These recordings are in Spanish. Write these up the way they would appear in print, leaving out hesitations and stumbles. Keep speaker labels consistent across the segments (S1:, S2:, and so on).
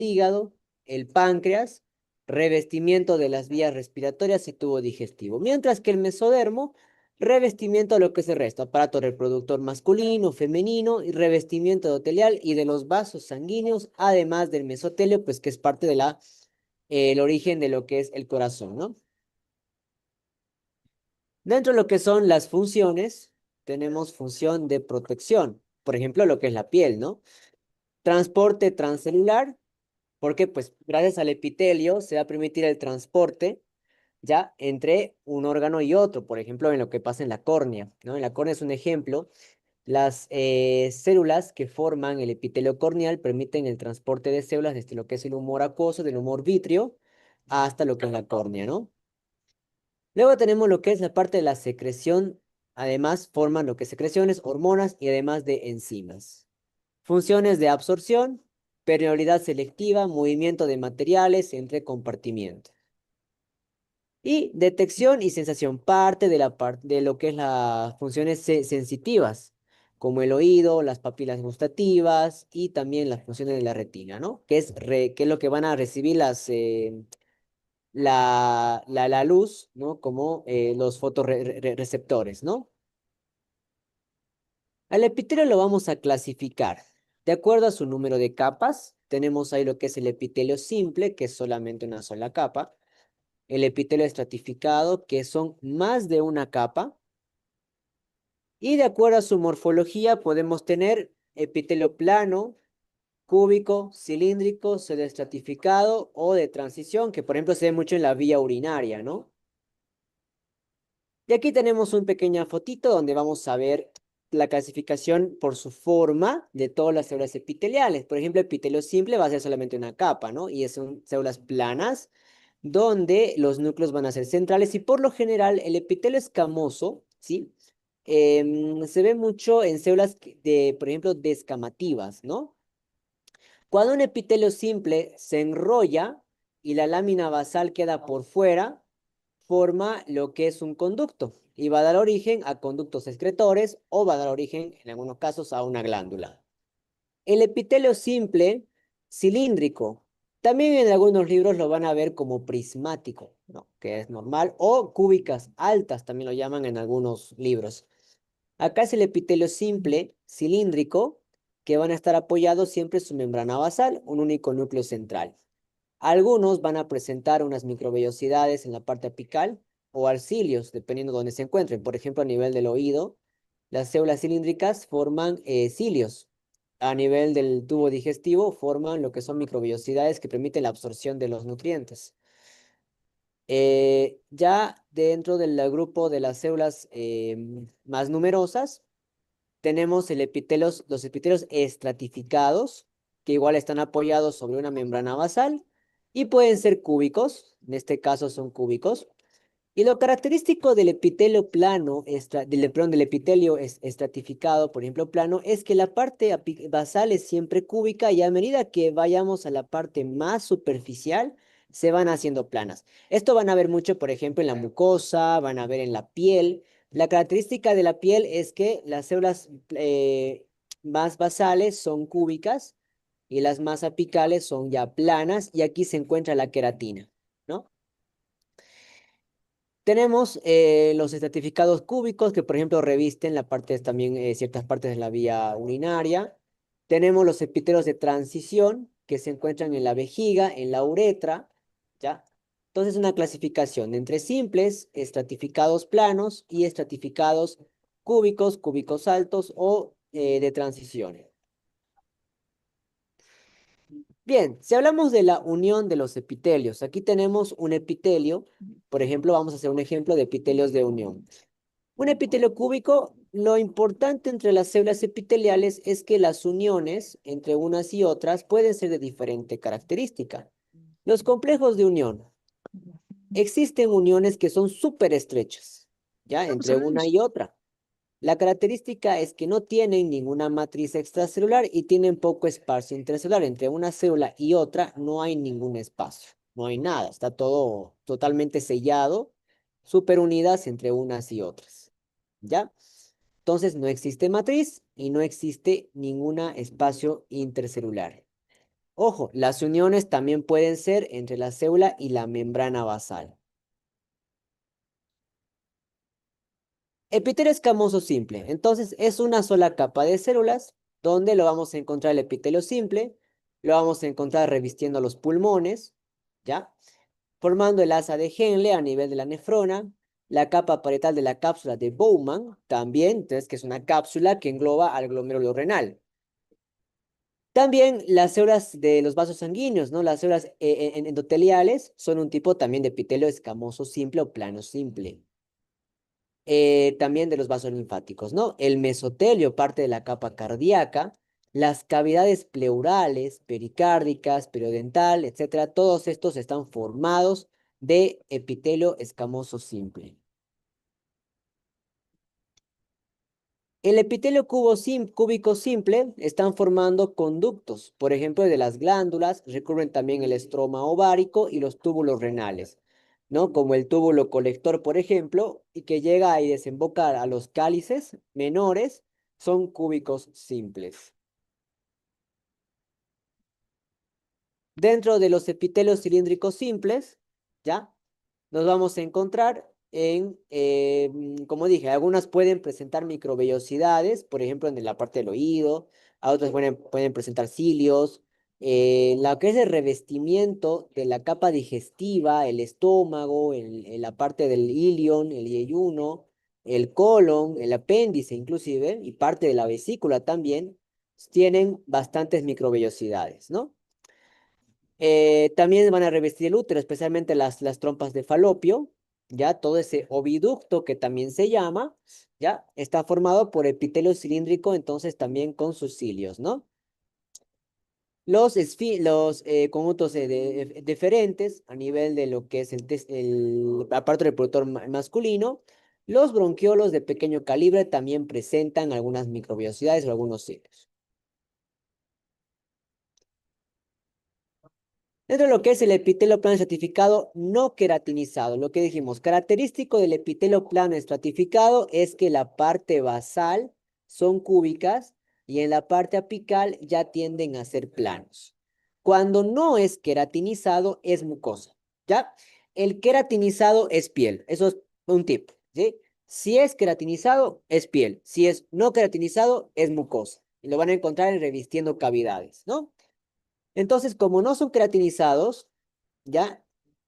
S1: hígado, el páncreas, revestimiento de las vías respiratorias y tubo digestivo. Mientras que el mesodermo, revestimiento de lo que es el resto, aparato reproductor masculino, femenino, y revestimiento endotelial y de los vasos sanguíneos, además del mesotelio, pues que es parte de el origen de lo que es el corazón, ¿no? Dentro de lo que son las funciones, tenemos función de protección, por ejemplo, lo que es la piel, ¿no? Transporte transcelular, porque pues gracias al epitelio se va a permitir el transporte ya entre un órgano y otro, por ejemplo, en lo que pasa en la córnea, ¿no? En la córnea es un ejemplo. Las células que forman el epitelio corneal permiten el transporte de células desde lo que es el humor acuoso, del humor vítreo, hasta lo que es la córnea, ¿no? Luego tenemos lo que es la parte de la secreción, además forman lo que es secreciones, hormonas y además de enzimas. Funciones de absorción, permeabilidad selectiva, movimiento de materiales entre compartimientos. Y detección y sensación, parte de de lo que es las funciones sensitivas, como el oído, las papilas gustativas y también las funciones de la retina, ¿no? Que es lo que van a recibir la luz, ¿no? Como los fotorreceptores, ¿no? Al epitelio lo vamos a clasificar. De acuerdo a su número de capas, tenemos ahí lo que es el epitelio simple, que es solamente una sola capa. El epitelio estratificado, que son más de una capa. Y de acuerdo a su morfología, podemos tener epitelio plano, cúbico, cilíndrico, pseudoestratificado o de transición, que por ejemplo se ve mucho en la vía urinaria, ¿no? Y aquí tenemos una pequeña fotito donde vamos a ver la clasificación por su forma de todas las células epiteliales. Por ejemplo, epitelio simple va a ser solamente una capa, ¿no? Y son células planas donde los núcleos van a ser centrales y por lo general el epitelio escamoso, ¿sí? Se ve mucho en células por ejemplo, descamativas, ¿no? Cuando un epitelio simple se enrolla y la lámina basal queda por fuera, forma lo que es un conducto y va a dar origen a conductos excretores o va a dar origen, en algunos casos, a una glándula. El epitelio simple, cilíndrico, también en algunos libros lo van a ver como prismático, ¿no? Que es normal, o cúbicas altas, también lo llaman en algunos libros. Acá es el epitelio simple, cilíndrico, que van a estar apoyados siempre en su membrana basal, un único núcleo central. Algunos van a presentar unas microvellosidades en la parte apical o arcilios, dependiendo de dónde se encuentren. Por ejemplo, a nivel del oído, las células cilíndricas forman cilios. A nivel del tubo digestivo, forman lo que son microvellosidades que permiten la absorción de los nutrientes. Ya dentro del grupo de las células más numerosas, tenemos los epitelios estratificados, que igual están apoyados sobre una membrana basal y pueden ser cúbicos, en este caso son cúbicos. Y lo característico del epitelio plano, perdón, del epitelio estratificado, por ejemplo, plano, es que la parte basal es siempre cúbica y a medida que vayamos a la parte más superficial, se van haciendo planas. Esto van a ver mucho, por ejemplo, en la mucosa, van a ver en la piel. La característica de la piel es que las células más basales son cúbicas y las más apicales son ya planas y aquí se encuentra la queratina, ¿no? Tenemos los estratificados cúbicos que, por ejemplo, revisten también ciertas partes de la vía urinaria. Tenemos los epitelios de transición que se encuentran en la vejiga, en la uretra, ¿ya? Entonces, una clasificación entre simples, estratificados planos y estratificados cúbicos, cúbicos altos o de transiciones. Bien, si hablamos de la unión de los epitelios, aquí tenemos un epitelio, por ejemplo, vamos a hacer un ejemplo de epitelios de unión. Un epitelio cúbico, lo importante entre las células epiteliales es que las uniones entre unas y otras pueden ser de diferente característica. Los complejos de unión. Existen uniones que son súper estrechas, ¿ya? Entre una y otra. La característica es que no tienen ninguna matriz extracelular y tienen poco espacio intracelular. Entre una célula y otra no hay ningún espacio, no hay nada, está todo totalmente sellado, súper unidas entre unas y otras. ¿Ya? Entonces no existe matriz y no existe ningún espacio intercelular. Ojo, las uniones también pueden ser entre la célula y la membrana basal. Epitelio escamoso simple. Entonces, es una sola capa de células donde lo vamos a encontrar el epitelio simple, lo vamos a encontrar revistiendo los pulmones, ¿ya? Formando el asa de Henle a nivel de la nefrona, la capa parietal de la cápsula de Bowman, también, entonces, que es una cápsula que engloba al glomérulo renal. También las células de los vasos sanguíneos, ¿no? Las células endoteliales son un tipo también de epitelio escamoso simple o plano simple. También de los vasos linfáticos, ¿no? El mesotelio, parte de la capa cardíaca, las cavidades pleurales, pericárdicas, periodental, etcétera, todos estos están formados de epitelio escamoso simple. El epitelio cúbico simple están formando conductos, por ejemplo, de las glándulas, recubren también el estroma ovárico y los túbulos renales, ¿no? Como el túbulo colector, por ejemplo, y que llega y desemboca a los cálices menores, son cúbicos simples. Dentro de los epitelios cilíndricos simples, ¿ya? Nos vamos a encontrar en, como dije, algunas pueden presentar microvellosidades, por ejemplo, en la parte del oído, a otras pueden presentar cilios, la que es el revestimiento de la capa digestiva, el estómago, la parte del ilion, el yeyuno, el colon, el apéndice inclusive, y parte de la vesícula también, tienen bastantes microvellosidades, ¿no? También van a revestir el útero, especialmente las trompas de falopio, ya todo ese oviducto que también se llama, ya está formado por epitelio cilíndrico, entonces también con sus cilios, ¿no? Los conjuntos deferentes a nivel de lo que es el aparato reproductor masculino, los bronquiolos de pequeño calibre también presentan algunas microbiosidades o algunos cilios. Dentro de lo que es el epitelio plano estratificado no queratinizado, lo que dijimos, característico del epitelio plano estratificado es que la parte basal son cúbicas y en la parte apical ya tienden a ser planos. Cuando no es queratinizado es mucosa, ¿ya? El queratinizado es piel, eso es un tip, ¿sí? Si es queratinizado es piel, si es no queratinizado es mucosa. Y lo van a encontrar en revistiendo cavidades, ¿no? Entonces, como no son queratinizados, ¿ya?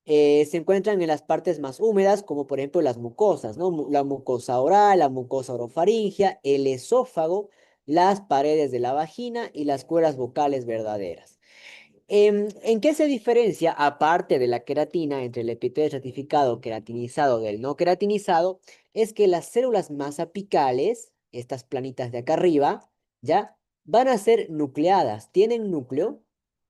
S1: Se encuentran en las partes más húmedas, como por ejemplo las mucosas, ¿no? La mucosa oral, la mucosa orofaringea, el esófago, las paredes de la vagina y las cuerdas vocales verdaderas. ¿En qué se diferencia, aparte de la queratina, entre el epitelio estratificado queratinizado del no queratinizado? Es que las células más apicales, estas planitas de acá arriba, ¿ya? Van a ser nucleadas, tienen núcleo,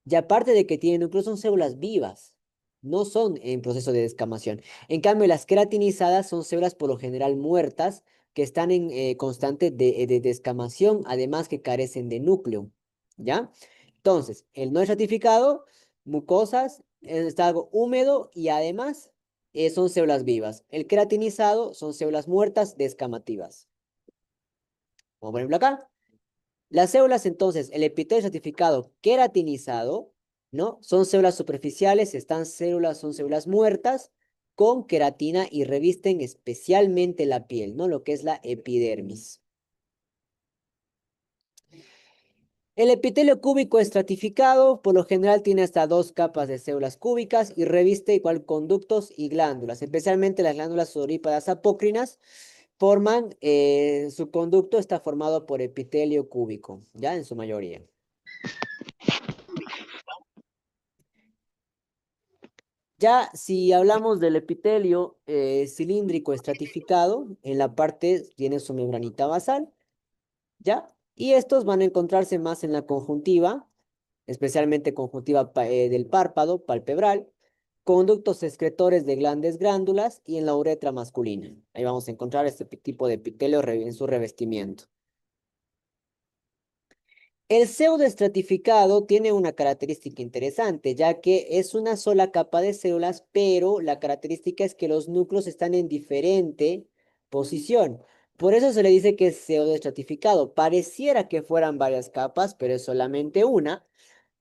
S1: y aparte de que tienen núcleo, son células vivas, no son en proceso de descamación. En cambio, las queratinizadas son células por lo general muertas, que están en constante de descamación, además que carecen de núcleo, ¿ya? Entonces, el no estratificado, mucosas, en estado húmedo y además son células vivas. El queratinizado son células muertas descamativas. Como por ejemplo acá. Las células entonces, el epitelio estratificado queratinizado, ¿no? Son células superficiales, son células muertas con queratina y revisten especialmente la piel, ¿no? Lo que es la epidermis. El epitelio cúbico estratificado por lo general tiene hasta dos capas de células cúbicas y reviste igual conductos y glándulas, especialmente las glándulas sudoríparas apócrinas forman, su conducto está formado por epitelio cúbico, ya en su mayoría. Ya si hablamos del epitelio cilíndrico estratificado, en la parte tiene su membranita basal, ¿ya? Y estos van a encontrarse más en la conjuntiva, especialmente conjuntiva del párpado, palpebral, conductos excretores de grandes glándulas y en la uretra masculina. Ahí vamos a encontrar este tipo de epitelio en su revestimiento. El pseudoestratificado tiene una característica interesante, ya que es una sola capa de células, pero la característica es que los núcleos están en diferente posición. Por eso se le dice que es pseudoestratificado. Pareciera que fueran varias capas, pero es solamente una.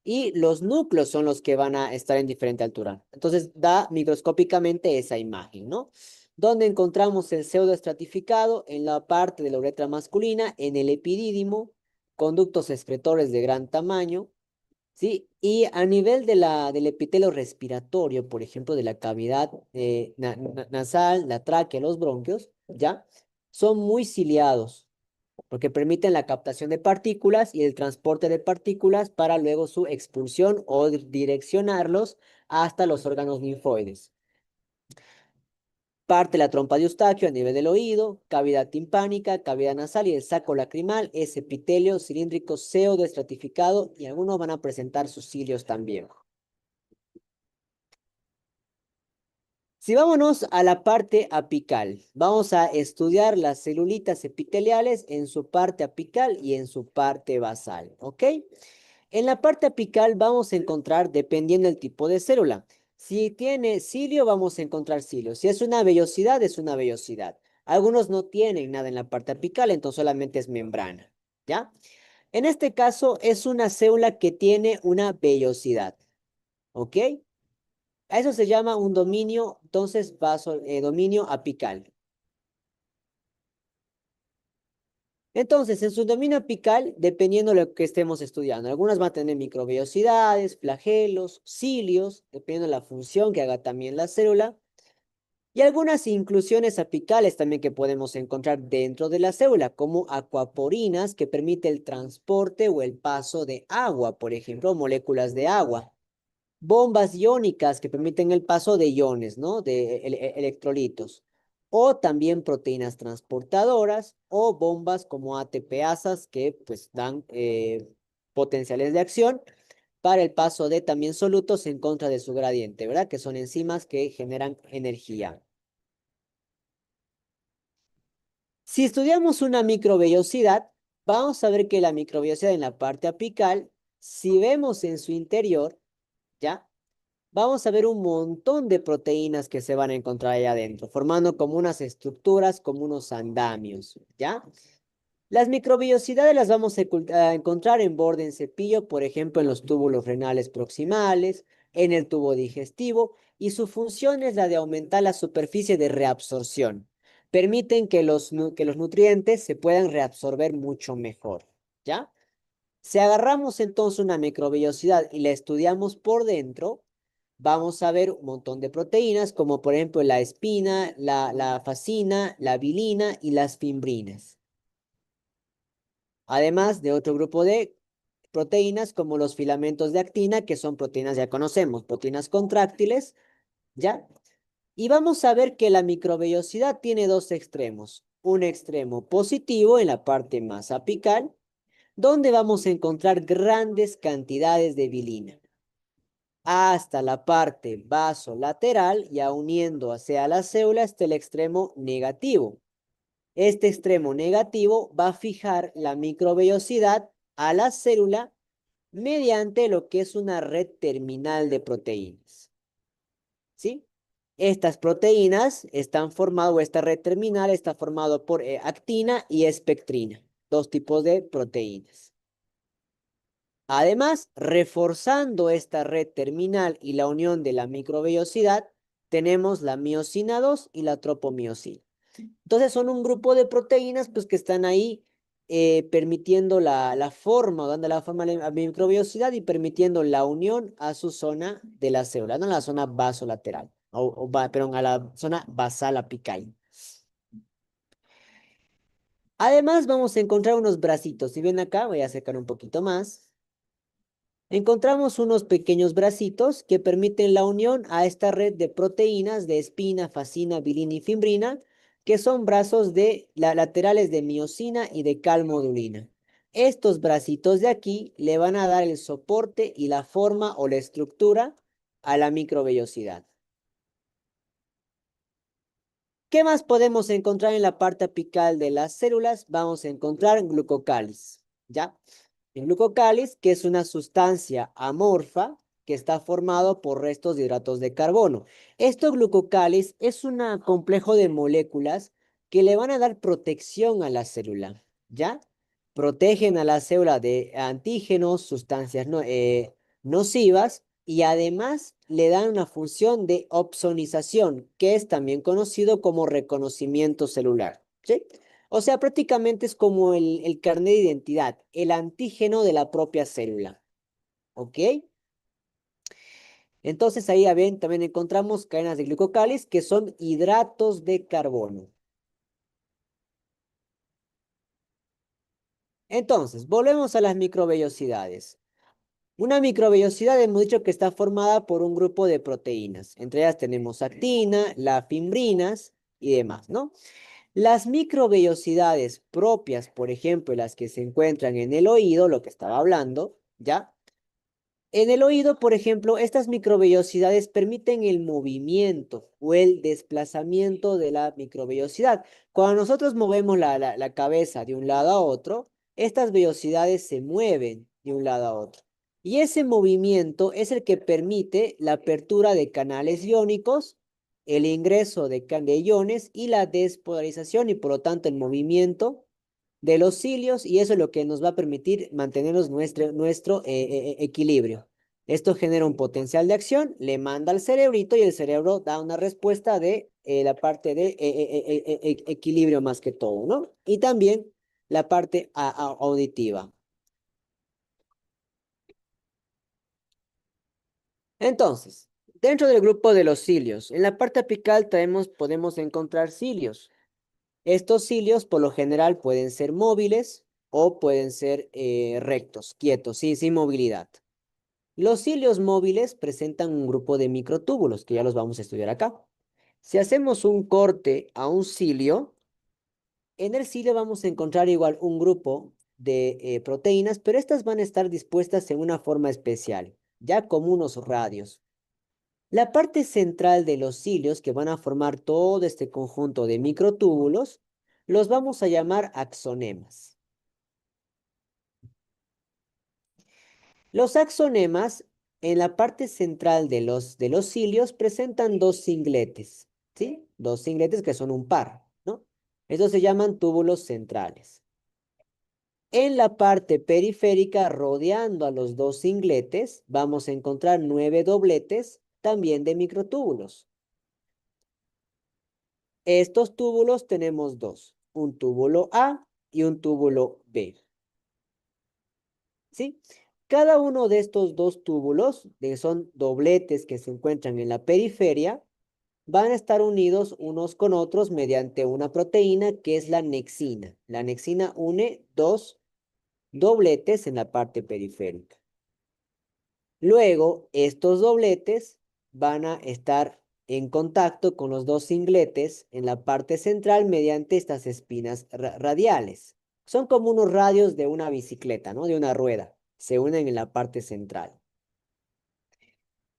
S1: y los núcleos son los que van a estar en diferente altura. Entonces da microscópicamente esa imagen, ¿no? Donde encontramos el pseudoestratificado en la parte de la uretra masculina, en el epidídimo, conductos excretores de gran tamaño, ¿sí? Y a nivel de del epitelio respiratorio, por ejemplo, de la cavidad nasal, la tráquea, los bronquios, ¿ya? Son muy ciliados porque permiten la captación de partículas y el transporte de partículas para luego su expulsión o direccionarlos hasta los órganos linfoides. Parte la trompa de Eustaquio a nivel del oído, cavidad timpánica, cavidad nasal y el saco lacrimal es epitelio cilíndrico pseudoestratificado y algunos van a presentar sus cilios también. Si vámonos a la parte apical, vamos a estudiar las celulitas epiteliales en su parte apical y en su parte basal, ¿ok? En la parte apical vamos a encontrar, dependiendo del tipo de célula, si tiene cilio, vamos a encontrar cilio. Si es una vellosidad, es una vellosidad. Algunos no tienen nada en la parte apical, entonces solamente es membrana, ¿ya? En este caso es una célula que tiene una vellosidad, ¿ok? A eso se llama un dominio, entonces, dominio apical. Entonces, en su dominio apical, dependiendo de lo que estemos estudiando, algunas van a tener microvellosidades, flagelos, cilios, dependiendo de la función que haga también la célula, y algunas inclusiones apicales también que podemos encontrar dentro de la célula, como acuaporinas que permite el transporte o el paso de agua, por ejemplo, moléculas de agua. Bombas iónicas que permiten el paso de iones, ¿no? De electrolitos. O también proteínas transportadoras o bombas como ATPasas que pues dan potenciales de acción para el paso de también solutos en contra de su gradiente, ¿verdad? Que son enzimas que generan energía. Si estudiamos una microvellosidad, vamos a ver que la microvellosidad en la parte apical, si vemos en su interior, ¿ya? Vamos a ver un montón de proteínas que se van a encontrar ahí adentro, formando como unas estructuras, como unos andamios, ¿ya? Las microvellosidades las vamos a encontrar en borde en cepillo, por ejemplo, en los túbulos renales proximales, en el tubo digestivo, y su función es la de aumentar la superficie de reabsorción. Permiten que que los nutrientes se puedan reabsorber mucho mejor, ¿ya? Si agarramos entonces una microvellosidad y la estudiamos por dentro, vamos a ver un montón de proteínas, como por ejemplo la espina, la fascina, la vilina y las fimbrinas. Además de otro grupo de proteínas como los filamentos de actina, que son proteínas, ya conocemos, proteínas contráctiles, ¿ya? Y vamos a ver que la microvellosidad tiene dos extremos. Un extremo positivo en la parte más apical, donde vamos a encontrar grandes cantidades de vilina hasta la parte vasolateral, ya uniendo hacia la célula está el extremo negativo. Este extremo negativo va a fijar la microvellosidad a la célula mediante lo que es una red terminal de proteínas. ¿Sí? Estas proteínas están formadas, o esta red terminal está formada por actina y espectrina, dos tipos de proteínas. Además, reforzando esta red terminal y la unión de la microvellosidad, tenemos la miosina 2 y la tropomiosina. Entonces son un grupo de proteínas pues, que están ahí permitiendo la forma, dando la forma a la microvellosidad y permitiendo la unión a su zona de la célula, no a la zona vasolateral, perdón, a la zona basal apical. Además, vamos a encontrar unos bracitos. Si ven acá, voy a acercar un poquito más. Encontramos unos pequeños bracitos que permiten la unión a esta red de proteínas de espina, fascina, vilina y fimbrina, que son brazos laterales de miosina y de calmodulina. Estos bracitos de aquí le van a dar el soporte y la forma o la estructura a la microvellosidad. ¿Qué más podemos encontrar en la parte apical de las células? Vamos a encontrar glucocáliz, ¿ya? El glucocáliz, que es una sustancia amorfa que está formado por restos de hidratos de carbono. Esto glucocáliz es un complejo de moléculas que le van a dar protección a la célula, ¿ya? Protegen a la célula de antígenos, sustancias, ¿no? nocivas y además le dan una función de opsonización, que es también conocido como reconocimiento celular, ¿sí? O sea, prácticamente es como el carnet de identidad, el antígeno de la propia célula, ¿ok? Entonces ahí ya ven, también encontramos cadenas de glucocáliz que son hidratos de carbono. Entonces, volvemos a las microvellosidades. Una microvellosidad hemos dicho que está formada por un grupo de proteínas. Entre ellas tenemos actina, las fimbrinas y demás, ¿no? Las microvellosidades propias, por ejemplo, las que se encuentran en el oído, lo que estaba hablando, ¿ya? En el oído, por ejemplo, estas microvellosidades permiten el movimiento o el desplazamiento de la microvellosidad. Cuando nosotros movemos la cabeza de un lado a otro, estas vellosidades se mueven de un lado a otro. Y ese movimiento es el que permite la apertura de canales iónicos, el ingreso de iones y la despolarización y por lo tanto el movimiento de los cilios y eso es lo que nos va a permitir mantenernos nuestro equilibrio. Esto genera un potencial de acción, le manda al cerebrito y el cerebro da una respuesta de la parte de equilibrio más que todo, ¿no? Y también la parte auditiva. Entonces, dentro del grupo de los cilios, en la parte apical podemos encontrar cilios. Estos cilios por lo general pueden ser móviles o pueden ser rectos, quietos, sin movilidad. Los cilios móviles presentan un grupo de microtúbulos que ya los vamos a estudiar acá. Si hacemos un corte a un cilio, en el cilio vamos a encontrar igual un grupo de proteínas, pero estas van a estar dispuestas en una forma especial, ya como unos radios. La parte central de los cilios que van a formar todo este conjunto de microtúbulos, los vamos a llamar axonemas. Los axonemas en la parte central de los cilios presentan dos cingletes, ¿sí? Dos cingletes que son un par, ¿no? Estos se llaman túbulos centrales. En la parte periférica, rodeando a los dos cingletes, vamos a encontrar 9 dobletes también de microtúbulos. Estos túbulos tenemos dos, un túbulo A y un túbulo B. ¿Sí? Cada uno de estos dos túbulos, que son dobletes que se encuentran en la periferia, van a estar unidos unos con otros mediante una proteína que es la nexina. La nexina une dos dobletes en la parte periférica. Luego, estos dobletes van a estar en contacto con los dos cingletes en la parte central mediante estas espinas radiales. Son como unos radios de una bicicleta, ¿no? De una rueda. Se unen en la parte central.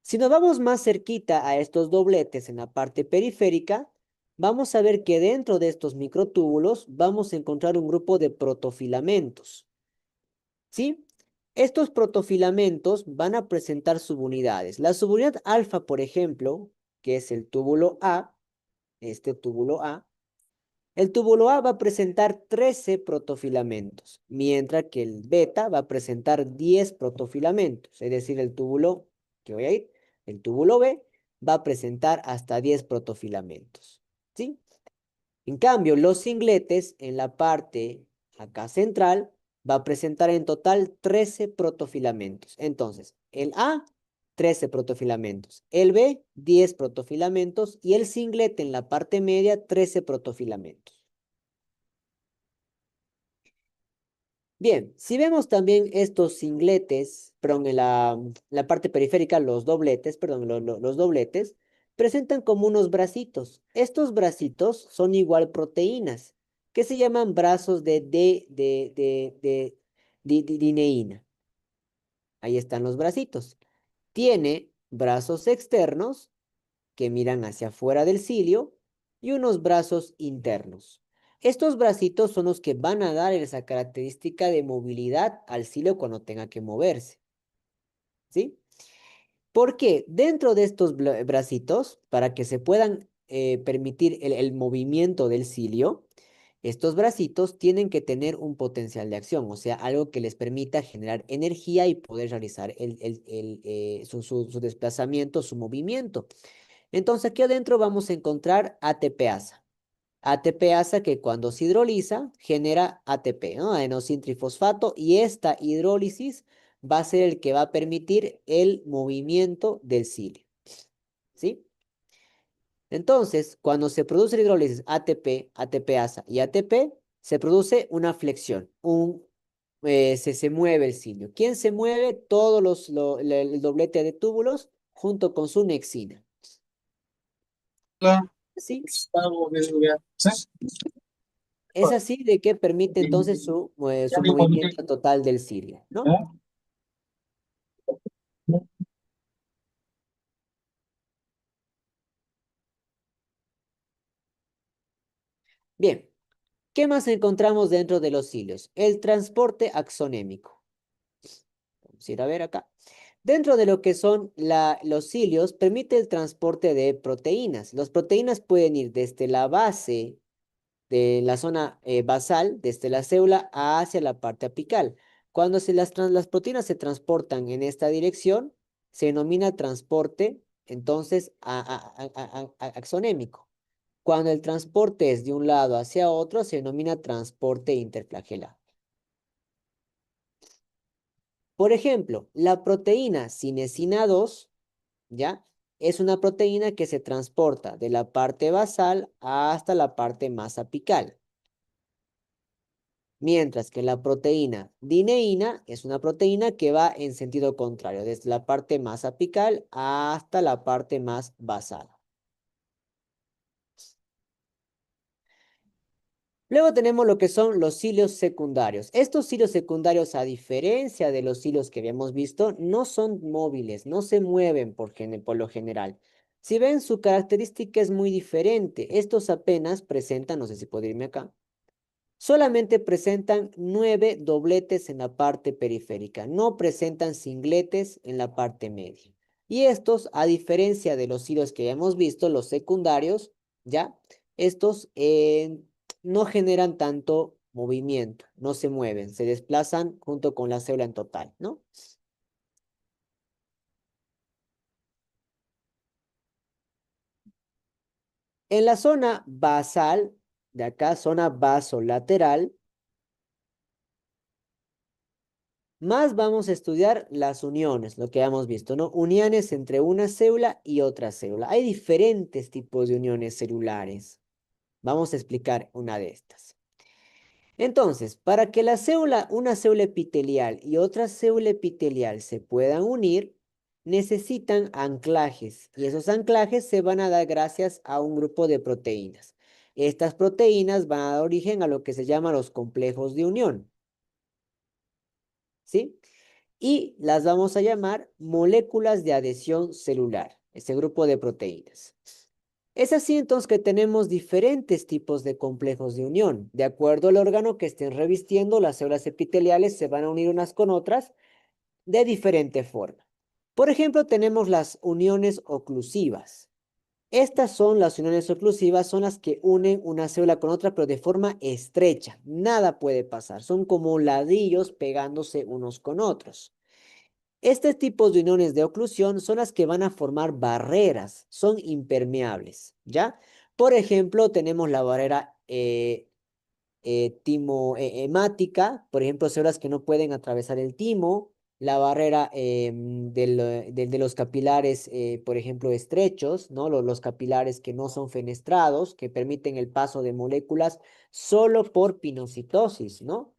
S1: Si nos vamos más cerquita a estos dobletes en la parte periférica, vamos a ver que dentro de estos microtúbulos vamos a encontrar un grupo de protofilamentos. ¿Sí? Estos protofilamentos van a presentar subunidades. La subunidad alfa, por ejemplo, que es el túbulo A, este túbulo A, el túbulo A va a presentar 13 protofilamentos, mientras que el beta va a presentar 10 protofilamentos, es decir, el túbulo que voy a ir, el túbulo B va a presentar hasta 10 protofilamentos, ¿sí? En cambio, los singletes en la parte acá central va a presentar en total 13 protofilamentos. Entonces, el A, 13 protofilamentos. El B, 10 protofilamentos. Y el singlete en la parte media, 13 protofilamentos. Bien, si vemos también estos singletes, perdón, en la parte periférica, los dobletes, perdón, los dobletes, presentan como unos bracitos. Estos bracitos son igual proteínas, que se llaman brazos de dineína. Ahí están los bracitos. Tiene brazos externos que miran hacia afuera del cilio y unos brazos internos. Estos bracitos son los que van a dar esa característica de movilidad al cilio cuando tenga que moverse, ¿sí? Porque dentro de estos bracitos, para que se puedan permitir el movimiento del cilio, Estos bracitos tienen que tener un potencial de acción, o sea, algo que les permita generar energía y poder realizar su desplazamiento, su movimiento. Entonces aquí adentro vamos a encontrar ATPasa. ATPasa que cuando se hidroliza genera ATP, ¿no? Adenosintrifosfato, y esta hidrólisis va a ser el que va a permitir el movimiento del cilio, ¿sí? Entonces, cuando se produce la hidrólisis ATP, ATPasa y ATP, se produce una flexión, se mueve el cilio. ¿Quién se mueve? Todos el doblete de túbulos junto con su nexina.
S2: Hola,
S1: ¿Sí?
S2: pago de seguridad. ¿Sí?
S1: Es así de que permite entonces
S2: Ya
S1: su
S2: me conecté.
S1: movimiento total del cilio, ¿no?
S2: ¿Ya?
S1: Bien, ¿qué más encontramos dentro de los cilios? El transporte axonémico. Vamos a ir a ver acá. Dentro de lo que son los cilios, permite el transporte de proteínas. Las proteínas pueden ir desde la base de la zona basal, desde la célula hacia la parte apical. Cuando las proteínas se transportan en esta dirección, se denomina transporte, entonces, axonémico. Cuando el transporte es de un lado hacia otro, se denomina transporte interflagelar. Por ejemplo, la proteína cinesina 2, ¿ya? Es una proteína que se transporta de la parte basal hasta la parte más apical. Mientras que la proteína dineína es una proteína que va en sentido contrario, desde la parte más apical hasta la parte más basal. Luego tenemos lo que son los cilios secundarios. Estos cilios secundarios, a diferencia de los cilios que habíamos visto, no son móviles, no se mueven por lo general. Si ven, su característica es muy diferente. Estos apenas presentan, no sé si puedo irme acá, solamente presentan 9 dobletes en la parte periférica, no presentan singletes en la parte media. Y estos, a diferencia de los cilios que ya hemos visto, los secundarios, ¿ya? Estos no generan tanto movimiento, no se mueven, se desplazan junto con la célula en total, ¿no? En la zona basal, de acá, zona basolateral, más vamos a estudiar las uniones, lo que hemos visto, ¿no? Uniones entre una célula y otra célula. Hay diferentes tipos de uniones celulares. Vamos a explicar una de estas. Entonces, para que una célula epitelial y otra célula epitelial se puedan unir, necesitan anclajes, y esos anclajes se van a dar gracias a un grupo de proteínas. Estas proteínas van a dar origen a lo que se llama los complejos de unión, ¿sí? Y las vamos a llamar moléculas de adhesión celular, ese grupo de proteínas. Es así entonces que tenemos diferentes tipos de complejos de unión. De acuerdo al órgano que estén revistiendo, las células epiteliales se van a unir unas con otras de diferente forma. Por ejemplo, tenemos las uniones oclusivas. Estas son las uniones oclusivas, son las que unen una célula con otra, pero de forma estrecha. Nada puede pasar. Son como ladrillos pegándose unos con otros. Este tipo de uniones de oclusión son las que van a formar barreras, son impermeables, ¿ya? Por ejemplo, tenemos la barrera hemática, por ejemplo, células que no pueden atravesar el timo, la barrera de los capilares, por ejemplo, estrechos, ¿no? Los capilares que no son fenestrados, que permiten el paso de moléculas solo por pinocitosis, ¿no?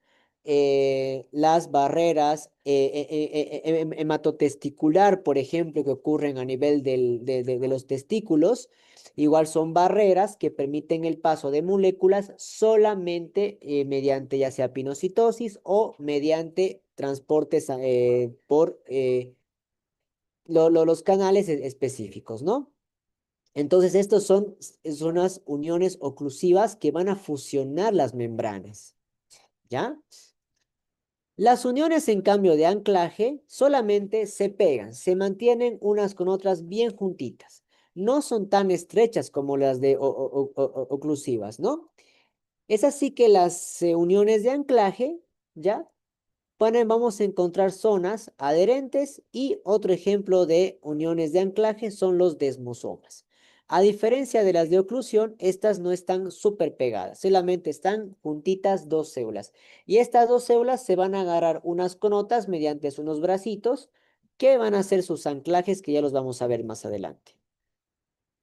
S1: Las barreras hematotesticular, por ejemplo, que ocurren a nivel de los testículos, igual son barreras que permiten el paso de moléculas solamente mediante ya sea pinocitosis o mediante transportes por los canales específicos, ¿no? Entonces, estos son las uniones oclusivas que van a fusionar las membranas, ¿ya? Las uniones, en cambio, de anclaje solamente se pegan, se mantienen unas con otras bien juntitas. No son tan estrechas como las de oclusivas, ¿no? Es así que las uniones de anclaje, ¿ya? Vamos a encontrar zonas adherentes y otro ejemplo de uniones de anclaje son los desmosomas. A diferencia de las de oclusión, estas no están súper pegadas, solamente están juntitas dos células. Y estas dos células se van a agarrar unas con otras mediante unos bracitos que van a ser sus anclajes que ya los vamos a ver más adelante.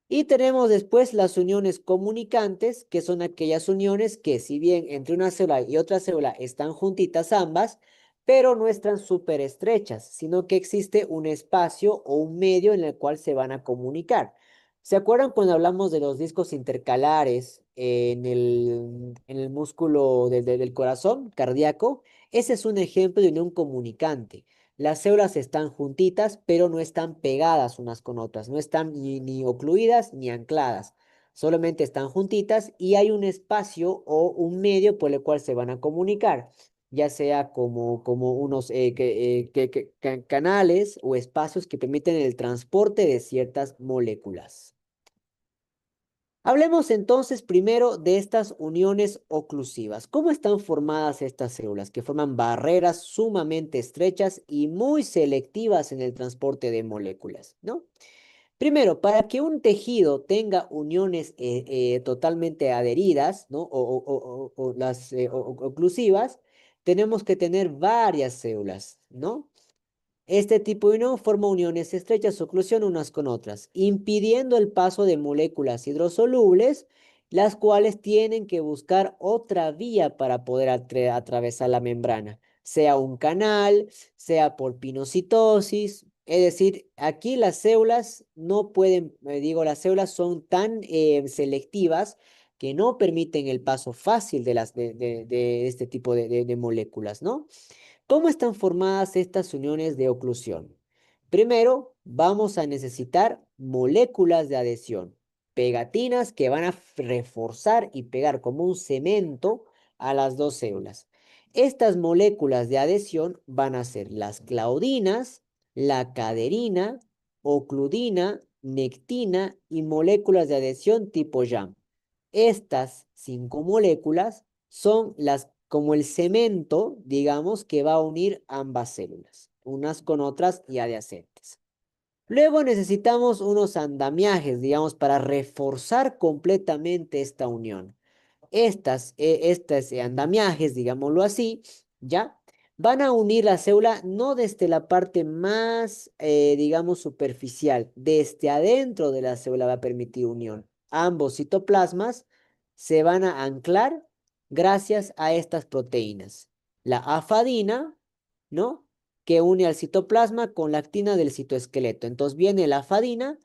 S1: Y tenemos después las uniones comunicantes, que son aquellas uniones que si bien entre una célula y otra célula están juntitas ambas, pero no están súper estrechas, sino que existe un espacio o un medio en el cual se van a comunicar. ¿Se acuerdan cuando hablamos de los discos intercalares en el músculo del corazón cardíaco? Ese es un ejemplo de unión comunicante. Las células están juntitas, pero no están pegadas unas con otras, no están ni ocluidas ni ancladas, solamente están juntitas y hay un espacio o un medio por el cual se van a comunicar, ya sea como unos canales o espacios que permiten el transporte de ciertas moléculas. Hablemos entonces primero de estas uniones oclusivas. ¿Cómo están formadas estas células? Que forman barreras sumamente estrechas y muy selectivas en el transporte de moléculas, ¿no? Primero, para que un tejido tenga uniones totalmente adheridas, ¿no? O las oclusivas, tenemos que tener varias células, ¿no? Este tipo de unión forma uniones estrechas o oclusión unas con otras, impidiendo el paso de moléculas hidrosolubles, las cuales tienen que buscar otra vía para poder atravesar la membrana, sea un canal, sea por pinocitosis. Es decir, aquí las células no pueden, las células son tan selectivas que no permiten el paso fácil de este tipo de moléculas, ¿no? ¿Cómo están formadas estas uniones de oclusión? Primero, vamos a necesitar moléculas de adhesión, pegatinas que van a reforzar y pegar como un cemento a las dos células. Estas moléculas de adhesión van a ser las claudinas, la caderina, ocludina, nectina y moléculas de adhesión tipo JAM. Estas 5 moléculas son las como el cemento, digamos, que va a unir ambas células, unas con otras y adyacentes. Luego necesitamos unos andamiajes, digamos, para reforzar completamente esta unión. Estas andamiajes, digámoslo así, ¿ya? Van a unir la célula no desde la parte más, digamos, superficial, desde adentro de la célula va a permitir unión. Ambos citoplasmas se van a anclar gracias a estas proteínas. La afadina, ¿no? Que une al citoplasma con la actina del citoesqueleto. Entonces viene la afadina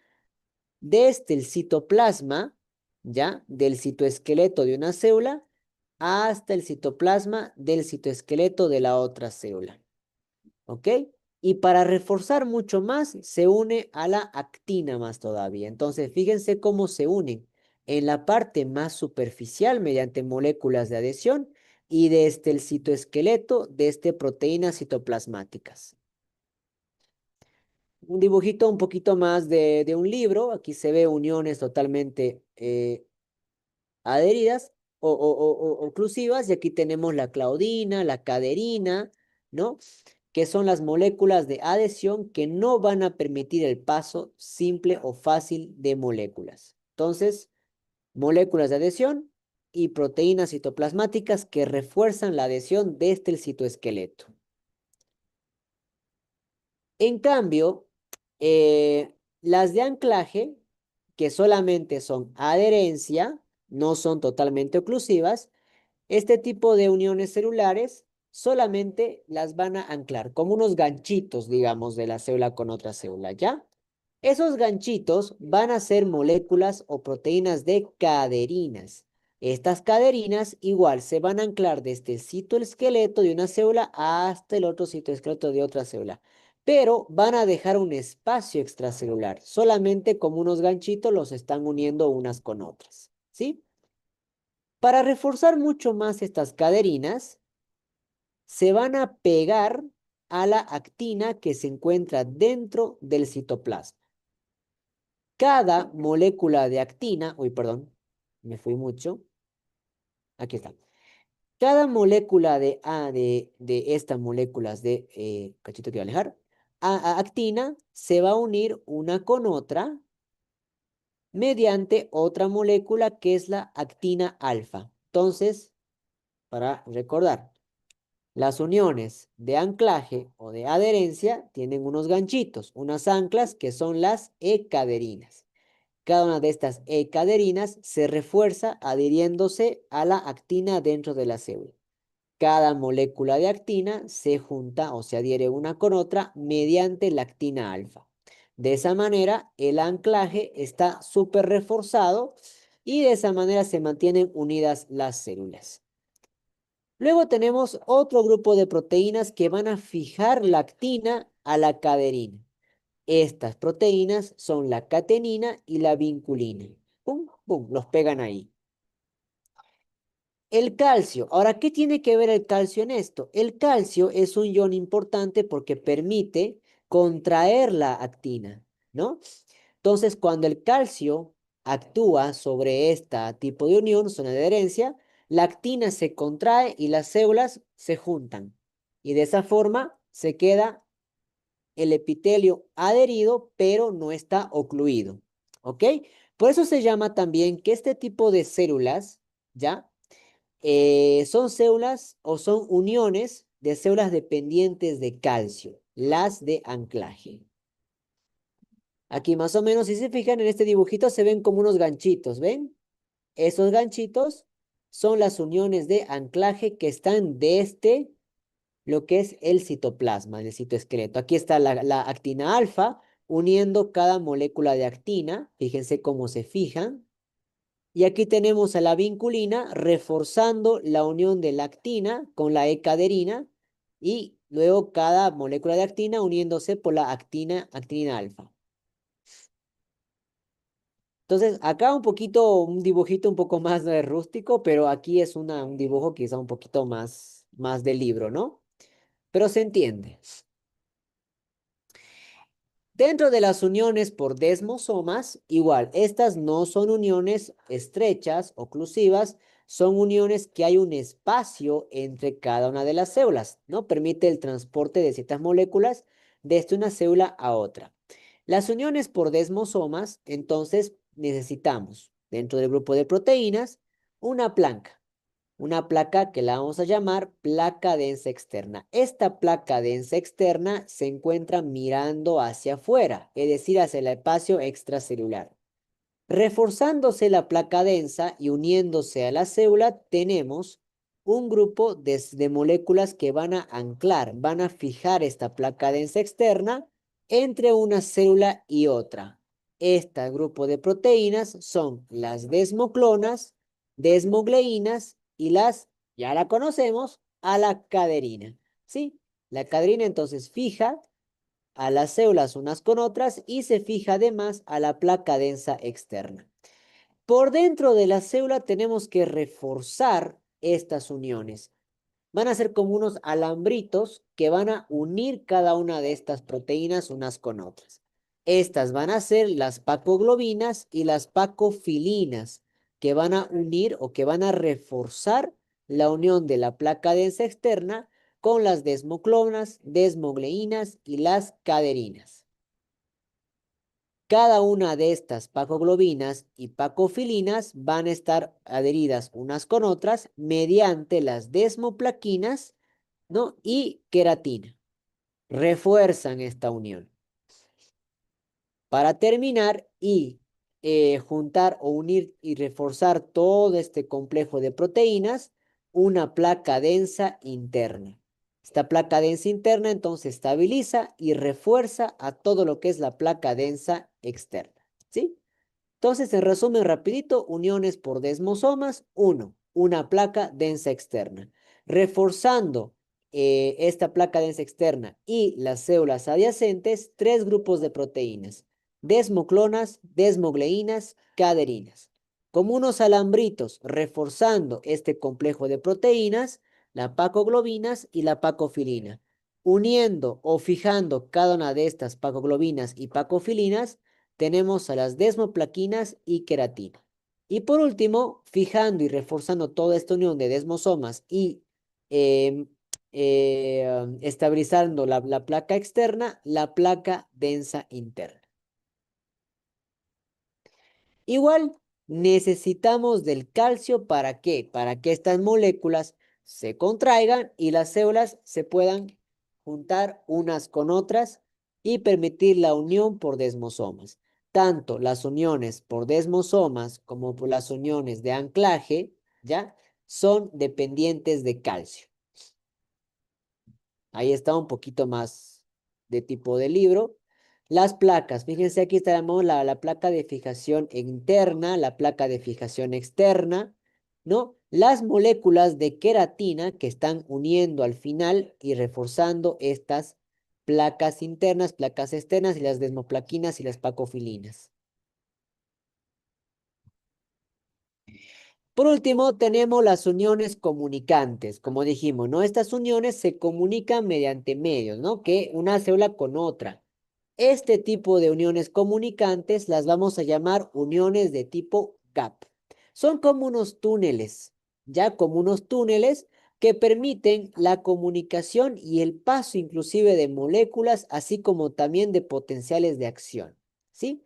S1: desde el citoplasma, ¿ya? Del citoesqueleto de una célula hasta el citoplasma del citoesqueleto de la otra célula. ¿Ok? Y para reforzar mucho más, se une a la actina más todavía. Entonces, fíjense cómo se unen en la parte más superficial mediante moléculas de adhesión y desde el citoesqueleto desde proteínas citoplasmáticas. Un dibujito un poquito más de un libro. Aquí se ve uniones totalmente adheridas o oclusivas. Y aquí tenemos la claudina, la caderina, ¿no? Que son las moléculas de adhesión que no van a permitir el paso simple o fácil de moléculas. Entonces, moléculas de adhesión y proteínas citoplasmáticas que refuerzan la adhesión desde el citoesqueleto. En cambio, las de anclaje, que solamente son adherencia, no son totalmente oclusivas, este tipo de uniones celulares solamente las van a anclar como unos ganchitos, digamos, de la célula con otra célula, ¿ya? Esos ganchitos van a ser moléculas o proteínas de caderinas. Estas caderinas igual se van a anclar desde el citoesqueleto de una célula hasta el otro citoesqueleto de otra célula, pero van a dejar un espacio extracelular. Solamente como unos ganchitos los están uniendo unas con otras, ¿sí? Para reforzar mucho más estas caderinas, se van a pegar a la actina que se encuentra dentro del citoplasma. Cada molécula de actina, uy, perdón, me fui mucho. Aquí está. Cada molécula de estas moléculas de, cachito que voy a alejar, actina se va a unir una con otra mediante otra molécula que es la actina alfa. Entonces, para recordar, las uniones de anclaje o de adherencia tienen unos ganchitos, unas anclas que son las E-caderinas. Cada una de estas E-caderinas se refuerza adhiriéndose a la actina dentro de la célula. Cada molécula de actina se junta o se adhiere una con otra mediante la actina alfa. De esa manera, el anclaje está súper reforzado y de esa manera se mantienen unidas las células. Luego tenemos otro grupo de proteínas que van a fijar la actina a la caderina. Estas proteínas son la catenina y la vinculina. Pum, pum, los pegan ahí. El calcio. Ahora, ¿qué tiene que ver el calcio en esto? El calcio es un ion importante porque permite contraer la actina, ¿no? Entonces, cuando el calcio actúa sobre este tipo de unión, zona de adherencia, la actina se contrae y las células se juntan. Y de esa forma se queda el epitelio adherido, pero no está ocluido. ¿Ok? Por eso se llama también que este tipo de células, ¿ya? Son células o son uniones de células dependientes de calcio, las de anclaje. Aquí más o menos, si se fijan en este dibujito, se ven como unos ganchitos, ¿ven? Esos ganchitos son las uniones de anclaje que están desde lo que es el citoplasma, el citoesqueleto. Aquí está la actina alfa uniendo cada molécula de actina. Fíjense cómo se fijan. Y aquí tenemos a la vinculina reforzando la unión de la actina con la E-caderina y luego cada molécula de actina uniéndose por la actina alfa. Entonces, acá un poquito, un dibujito un poco más rústico, pero aquí es un dibujo quizá un poquito más de libro, ¿no? Pero se entiende. Dentro de las uniones por desmosomas, igual, estas no son uniones estrechas, oclusivas, son uniones que hay un espacio entre cada una de las células, ¿no? Permite el transporte de ciertas moléculas desde una célula a otra. Las uniones por desmosomas, entonces, necesitamos, dentro del grupo de proteínas, una placa. Una placa que la vamos a llamar placa densa externa. Esta placa densa externa se encuentra mirando hacia afuera, es decir, hacia el espacio extracelular. Reforzándose la placa densa y uniéndose a la célula, tenemos un grupo de moléculas que van a anclar, van a fijar esta placa densa externa entre una célula y otra. Este grupo de proteínas son las desmoclonas, desmogleínas y ya la conocemos, a la caderina. ¿Sí? La caderina entonces fija a las células unas con otras y se fija además a la placa densa externa. Por dentro de la célula tenemos que reforzar estas uniones. Van a ser como unos alambritos que van a unir cada una de estas proteínas unas con otras. Estas van a ser las pacoglobinas y las pacofilinas que van a unir o que van a reforzar la unión de la placa densa externa con las desmoclonas, desmogleínas y las caderinas. Cada una de estas pacoglobinas y pacofilinas van a estar adheridas unas con otras mediante las desmoplaquinas, ¿no? Y queratina. Refuerzan esta unión. Para terminar y juntar o unir y reforzar todo este complejo de proteínas, una placa densa interna. Esta placa densa interna entonces estabiliza y refuerza a todo lo que es la placa densa externa, ¿sí? Entonces, en resumen rapidito, uniones por desmosomas, una placa densa externa. Reforzando esta placa densa externa y las células adyacentes, tres grupos de proteínas, desmoclonas, desmogleínas, caderinas. Como unos alambritos, reforzando este complejo de proteínas, la pacoglobinas y la pacofilina. Uniendo o fijando cada una de estas pacoglobinas y pacofilinas, tenemos a las desmoplaquinas y queratina. Y por último, fijando y reforzando toda esta unión de desmosomas y em, estabilizando la placa externa, la placa densa interna. Igual necesitamos del calcio ¿para qué? Para que estas moléculas se contraigan y las células se puedan juntar unas con otras y permitir la unión por desmosomas. Tanto las uniones por desmosomas como por las uniones de anclaje, ¿ya? Son dependientes de calcio. Ahí está un poquito más de tipo de libro. Las placas, fíjense aquí tenemos la placa de fijación interna, la placa de fijación externa, ¿no? Las moléculas de queratina que están uniendo al final y reforzando estas placas internas, placas externas y las desmoplaquinas y las pacofilinas. Por último, tenemos las uniones comunicantes, como dijimos, ¿no? Estas uniones se comunican mediante medios, ¿no? Que una célula con otra. Este tipo de uniones comunicantes las vamos a llamar uniones de tipo gap. Son como unos túneles, ya como unos túneles que permiten la comunicación y el paso inclusive de moléculas, así como también de potenciales de acción, ¿sí?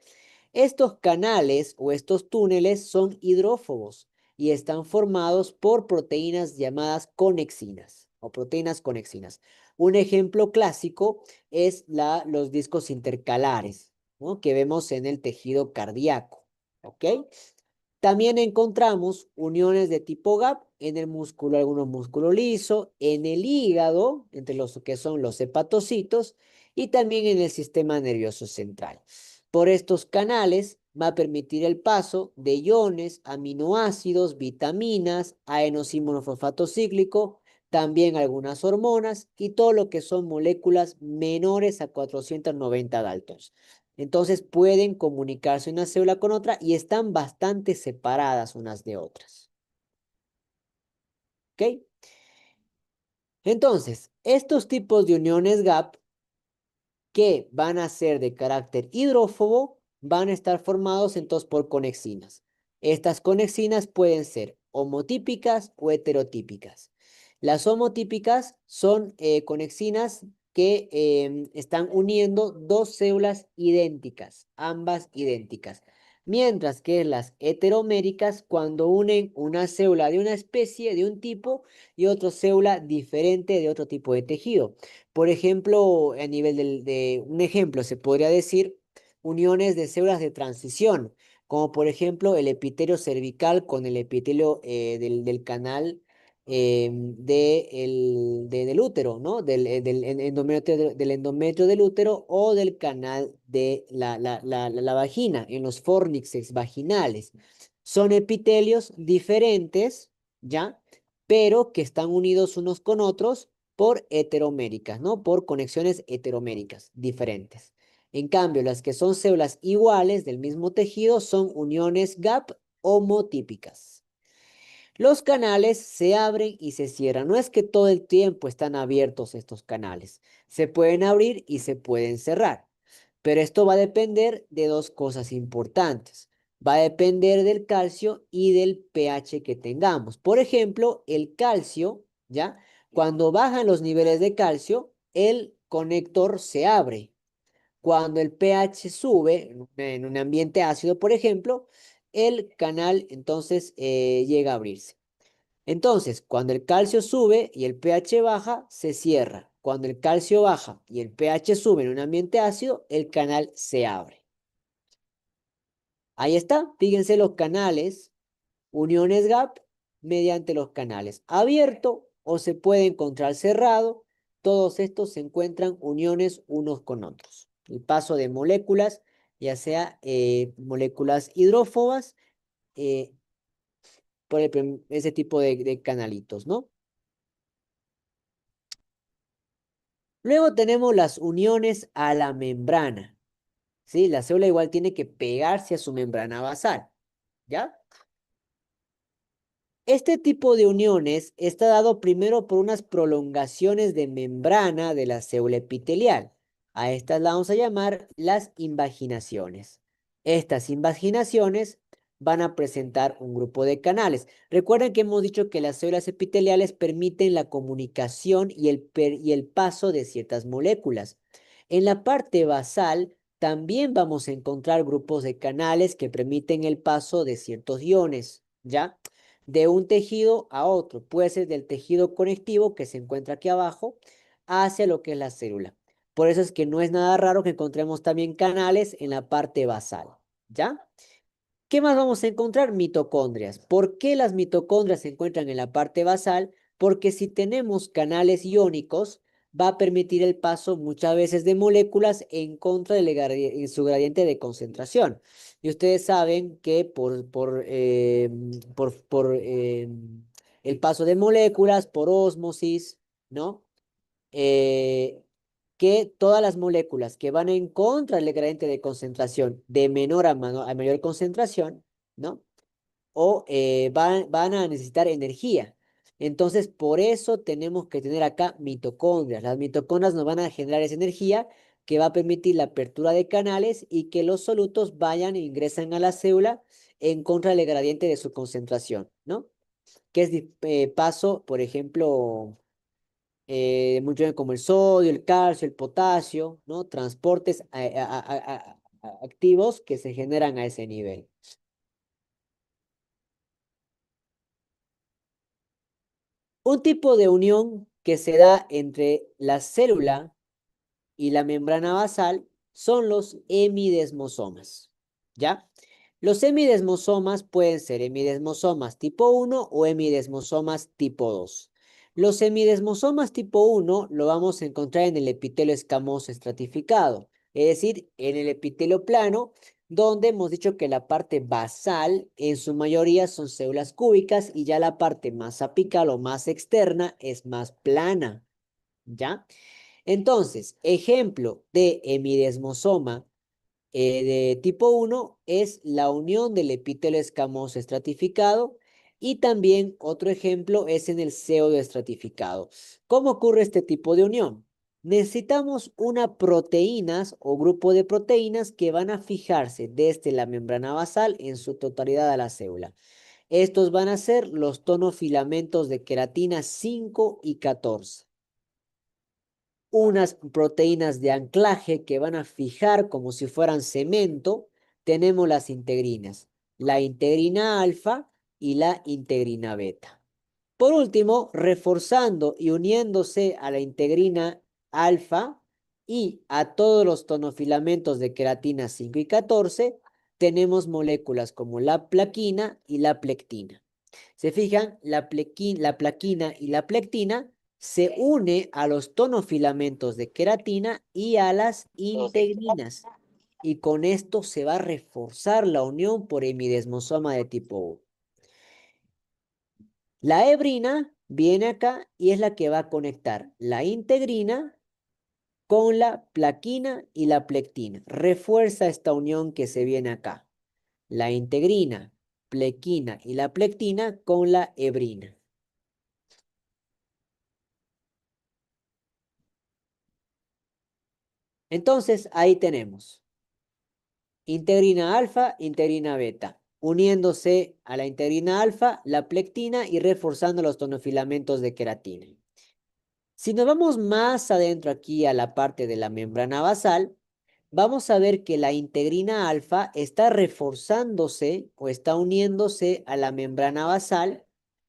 S1: Estos canales o estos túneles son hidrófobos y están formados por proteínas llamadas conexinas o proteínas conexinas. Un ejemplo clásico es los discos intercalares, ¿no? Que vemos en el tejido cardíaco, ¿ok? También encontramos uniones de tipo gap en el músculo, algunos músculo liso, en el hígado, entre los que son los hepatocitos, y también en el sistema nervioso central. Por estos canales va a permitir el paso de iones, aminoácidos, vitaminas, adenosín-monofosfato cíclico, también algunas hormonas y todo lo que son moléculas menores a 490 Daltons. Entonces pueden comunicarse una célula con otra y están bastante separadas unas de otras. ¿Ok? Entonces, estos tipos de uniones gap que van a ser de carácter hidrófobo van a estar formados entonces por conexinas. Estas conexinas pueden ser homotípicas o heterotípicas. Las homotípicas son conexinas que están uniendo dos células idénticas, ambas idénticas. Mientras que las heteroméricas cuando unen una célula de una especie, de un tipo, y otra célula diferente de otro tipo de tejido. Por ejemplo, a nivel de un ejemplo, se podría decir uniones de células de transición, como por ejemplo el epitelio cervical con el epitelio del canal del útero, ¿no? Del endometrio del útero o del canal de la vagina, en los fornixes vaginales. Son epitelios diferentes, ¿ya? Pero que están unidos unos con otros por heteroméricas, ¿no? Por conexiones heteroméricas diferentes. En cambio, las que son células iguales del mismo tejido son uniones gap homotípicas. Los canales se abren y se cierran. No es que todo el tiempo están abiertos estos canales. Se pueden abrir y se pueden cerrar. Pero esto va a depender de dos cosas importantes. Va a depender del calcio y del pH que tengamos. Por ejemplo, el calcio, ¿ya? Cuando bajan los niveles de calcio, el conector se abre. Cuando el pH sube, en un ambiente ácido, por ejemplo, el canal entonces llega a abrirse. Entonces, cuando el calcio sube y el pH baja, se cierra. Cuando el calcio baja y el pH sube en un ambiente ácido, el canal se abre. Ahí está, fíjense los canales, uniones gap mediante los canales abierto o se puede encontrar cerrado. Todos estos se encuentran uniones unos con otros. El paso de moléculas, ya sea moléculas hidrófobas, eh, por ese tipo de canalitos, ¿no? Luego tenemos las uniones a la membrana, ¿sí? La célula igual tiene que pegarse a su membrana basal, ¿ya? Este tipo de uniones está dado primero por unas prolongaciones de membrana de la célula epitelial. A estas las vamos a llamar las invaginaciones. Estas invaginaciones van a presentar un grupo de canales. Recuerden que hemos dicho que las células epiteliales permiten la comunicación y el paso de ciertas moléculas. En la parte basal también vamos a encontrar grupos de canales que permiten el paso de ciertos iones, ¿ya? De un tejido a otro. Puede ser del tejido conectivo que se encuentra aquí abajo hacia lo que es la célula. Por eso es que no es nada raro que encontremos también canales en la parte basal, ¿ya? ¿Qué más vamos a encontrar? Mitocondrias. ¿Por qué las mitocondrias se encuentran en la parte basal? Porque si tenemos canales iónicos, va a permitir el paso muchas veces de moléculas en contra de su gradiente de concentración. Y ustedes saben que el paso de moléculas, por ósmosis, ¿no? eh, que todas las moléculas que van en contra del gradiente de concentración de menor a mayor concentración, ¿no? O van a necesitar energía. Entonces, por eso tenemos que tener acá mitocondrias. Las mitocondrias nos van a generar esa energía que va a permitir la apertura de canales y que los solutos vayan e ingresen a la célula en contra del gradiente de su concentración, ¿no? Que es paso, por ejemplo, mucho como el sodio, el calcio, el potasio, ¿no? Transportes activos que se generan a ese nivel. Un tipo de unión que se da entre la célula y la membrana basal son los hemidesmosomas, ¿ya? Los hemidesmosomas pueden ser hemidesmosomas tipo 1 o hemidesmosomas tipo 2. Los hemidesmosomas tipo 1 lo vamos a encontrar en el epitelio escamoso estratificado, es decir, en el epitelio plano, donde hemos dicho que la parte basal en su mayoría son células cúbicas y ya la parte más apical o más externa es más plana, ¿ya? Entonces, ejemplo de hemidesmosoma de tipo 1 es la unión del epitelio escamoso estratificado y también otro ejemplo es en el pseudoestratificado. ¿Cómo ocurre este tipo de unión? Necesitamos una proteínas o grupo de proteínas que van a fijarse desde la membrana basal en su totalidad a la célula. Estos van a ser los tonofilamentos de queratina 5 y 14. Unas proteínas de anclaje que van a fijar como si fueran cemento, tenemos las integrinas, la integrina alfa y la integrina beta. Por último, reforzando y uniéndose a la integrina alfa y a todos los tonofilamentos de queratina 5 y 14, tenemos moléculas como la plaquina y la plectina. Se fijan, la plaquina y la plectina se une a los tonofilamentos de queratina y a las integrinas. Y con esto se va a reforzar la unión por hemidesmosoma de tipo 1. La hebrina viene acá y es la que va a conectar la integrina con la plaquina y la plectina. Refuerza esta unión que se viene acá. La integrina, plequina y la plectina con la hebrina. Entonces, ahí tenemos integrina alfa, integrina beta, uniéndose a la integrina alfa, la plectina y reforzando los tonofilamentos de queratina. Si nos vamos más adentro aquí a la parte de la membrana basal, vamos a ver que la integrina alfa está reforzándose o está uniéndose a la membrana basal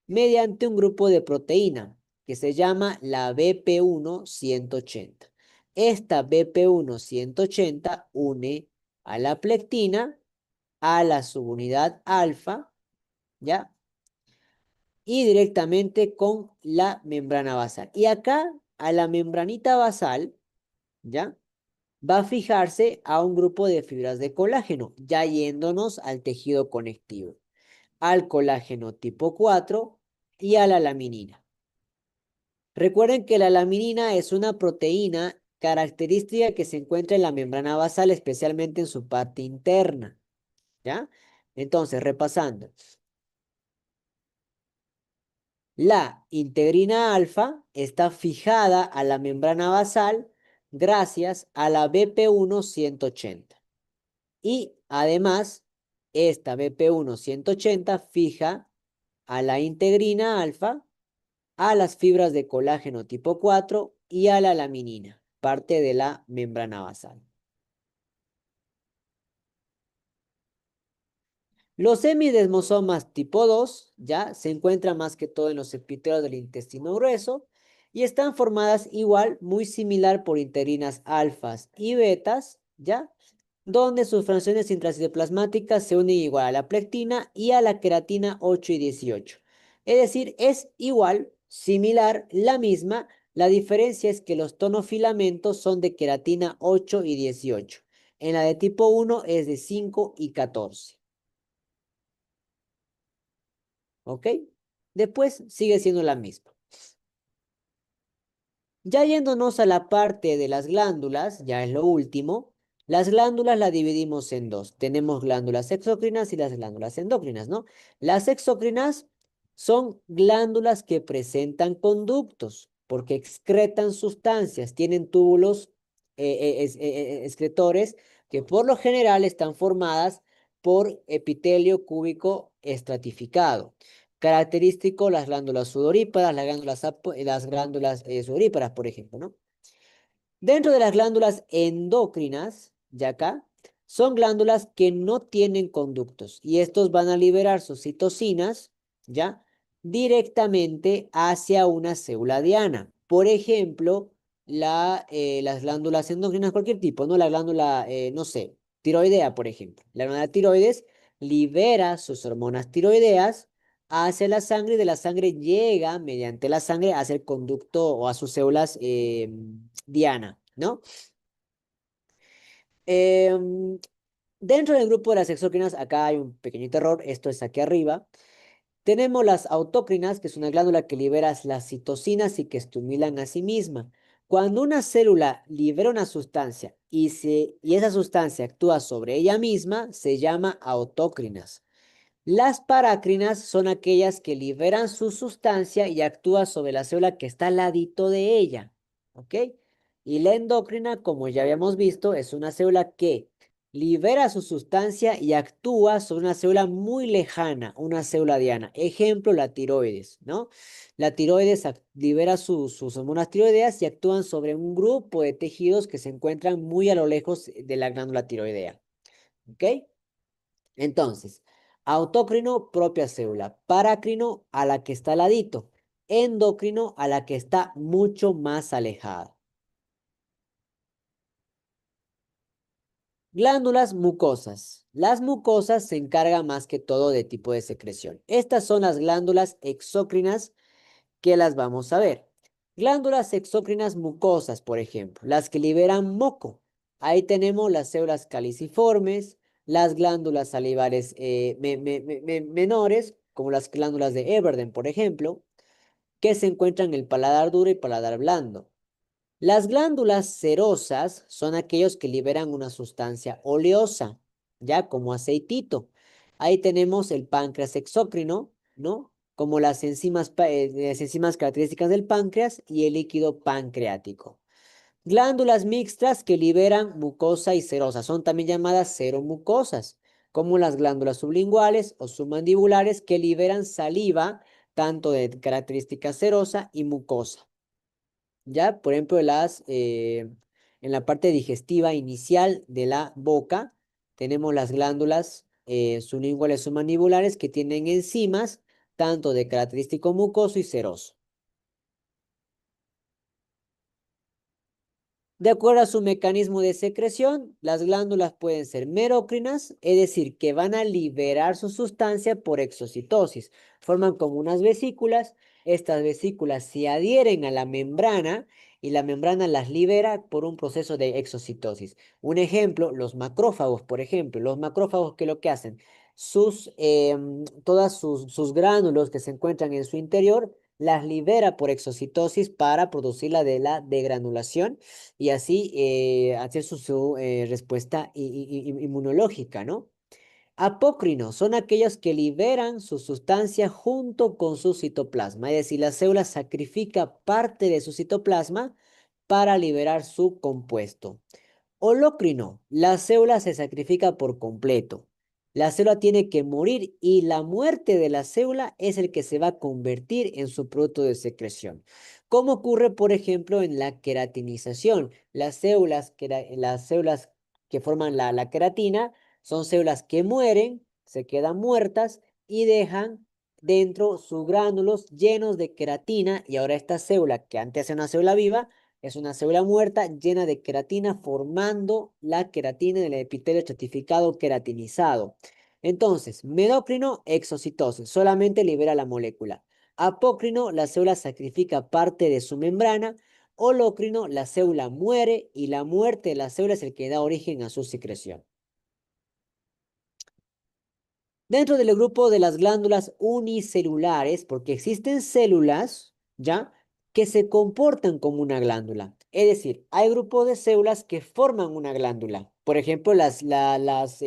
S1: mediante un grupo de proteína que se llama la BP1-180. Esta BP1-180 une a la plectina, a la subunidad alfa, ¿ya? Y directamente con la membrana basal. Y acá, a la membranita basal, ¿ya? Va a fijarse a un grupo de fibras de colágeno, ya yéndonos al tejido conectivo, al colágeno tipo 4 y a la laminina. Recuerden que la laminina es una proteína característica que se encuentra en la membrana basal, especialmente en su parte interna, ¿ya? Entonces, repasando, la integrina alfa está fijada a la membrana basal gracias a la BP1-180. Y además, esta BP1 180 fija a la integrina alfa, a las fibras de colágeno tipo 4 y a la laminina, parte de la membrana basal. Los semidesmosomas tipo 2 ya se encuentran más que todo en los epitelios del intestino grueso y están formadas igual, muy similar por integrinas alfas y betas, ya, donde sus fracciones intracitoplasmáticas se unen igual a la plectina y a la queratina 8 y 18. Es decir, es igual, similar, la misma. La diferencia es que los tonofilamentos son de queratina 8 y 18. En la de tipo 1 es de 5 y 14. ¿Ok? Después sigue siendo la misma. Ya yéndonos a la parte de las glándulas, ya es lo último, las glándulas las dividimos en dos. Tenemos glándulas exócrinas y las glándulas endócrinas, ¿no? Las exócrinas son glándulas que presentan conductos porque excretan sustancias, tienen túbulos excretores que por lo general están formadas por epitelio cúbico estratificado. Característico las glándulas sudoríparas, las glándulas sudoríparas, por ejemplo, ¿no? Dentro de las glándulas endócrinas, ya acá, son glándulas que no tienen conductos y estos van a liberar sus citocinas, ¿ya? Directamente hacia una célula diana. Por ejemplo, las glándulas endócrinas, cualquier tipo, ¿no? La glándula, no sé, tiroidea, por ejemplo. La glándula tiroides libera sus hormonas tiroideas hacia la sangre y de la sangre llega mediante la sangre hacia el conducto o a sus células diana, ¿no? Em, Dentro del grupo de las exócrinas, acá hay un pequeñito error, esto es aquí arriba. Tenemos las autócrinas, que es una glándula que libera las citocinas y que estimulan a sí misma. Cuando una célula libera una sustancia y esa sustancia actúa sobre ella misma, se llama autócrinas. Las parácrinas son aquellas que liberan su sustancia y actúan sobre la célula que está al ladito de ella, ¿ok? Y la endocrina, como ya habíamos visto, es una célula que libera su sustancia y actúa sobre una célula muy lejana, una célula diana. Ejemplo, la tiroides, ¿no? La tiroides libera sus hormonas tiroideas y actúan sobre un grupo de tejidos que se encuentran muy a lo lejos de la glándula tiroidea, ¿ok? Entonces, autócrino, propia célula. Parácrino, a la que está al ladito. Endocrino, a la que está mucho más alejada. Glándulas mucosas. Las mucosas se encargan más que todo de tipo de secreción. Estas son las glándulas exócrinas que las vamos a ver. Glándulas exócrinas mucosas, por ejemplo, las que liberan moco. Ahí tenemos las células caliciformes, las glándulas salivares menores, como las glándulas de Everden, por ejemplo, que se encuentran en el paladar duro y paladar blando. Las glándulas cerosas son aquellos que liberan una sustancia oleosa, ya como aceitito. Ahí tenemos el páncreas exócrino, ¿no? Como las enzimas características del páncreas y el líquido pancreático. Glándulas mixtas que liberan mucosa y serosa, son también llamadas seromucosas, como las glándulas sublinguales o submandibulares que liberan saliva, tanto de característica serosa y mucosa. Ya, por ejemplo, en la parte digestiva inicial de la boca, tenemos las glándulas sublinguales submandibulares que tienen enzimas tanto de característico mucoso y seroso. De acuerdo a su mecanismo de secreción, las glándulas pueden ser merócrinas, es decir, que van a liberar su sustancia por exocitosis. Forman como unas vesículas. Estas vesículas se adhieren a la membrana y la membrana las libera por un proceso de exocitosis. Un ejemplo, los macrófagos, por ejemplo. Los macrófagos, ¿qué es lo que hacen? Todas sus gránulos que se encuentran en su interior las libera por exocitosis para producir la de la degranulación y así hacer su respuesta inmunológica, ¿no? Apócrinos son aquellos que liberan su sustancia junto con su citoplasma, es decir, la célula sacrifica parte de su citoplasma para liberar su compuesto. Holócrino, la célula se sacrifica por completo. La célula tiene que morir y la muerte de la célula es el que se va a convertir en su producto de secreción. Como ocurre, por ejemplo, en la queratinización. Las células que forman la queratina son células que mueren, se quedan muertas y dejan dentro sus gránulos llenos de queratina. Y ahora esta célula, que antes era una célula viva, es una célula muerta llena de queratina, formando la queratina en el epitelio estratificado queratinizado. Entonces, medócrino, exocitosis, solamente libera la molécula. Apócrino, la célula sacrifica parte de su membrana. Holócrino, la célula muere y la muerte de la célula es el que da origen a su secreción. Dentro del grupo de las glándulas unicelulares, porque existen células, ¿ya? Que se comportan como una glándula. Es decir, hay grupos de células que forman una glándula. Por ejemplo, las glándulas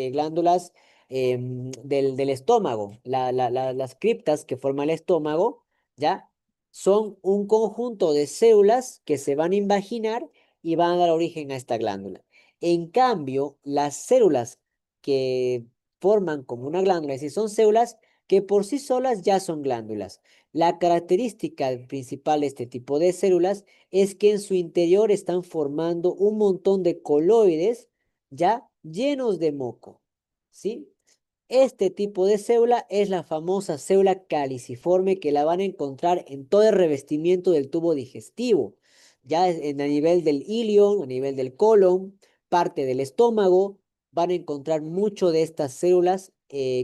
S1: del estómago, las criptas que forman el estómago, ¿ya? Son un conjunto de células que se van a invaginar y van a dar origen a esta glándula. En cambio, las células que forman como una glándula, es decir, son células que por sí solas ya son glándulas. La característica principal de este tipo de células es que en su interior están formando un montón de coloides ya llenos de moco, ¿sí? Este tipo de célula es la famosa célula caliciforme que la van a encontrar en todo el revestimiento del tubo digestivo, ya a nivel del ilion, a nivel del colon, parte del estómago, van a encontrar mucho de estas células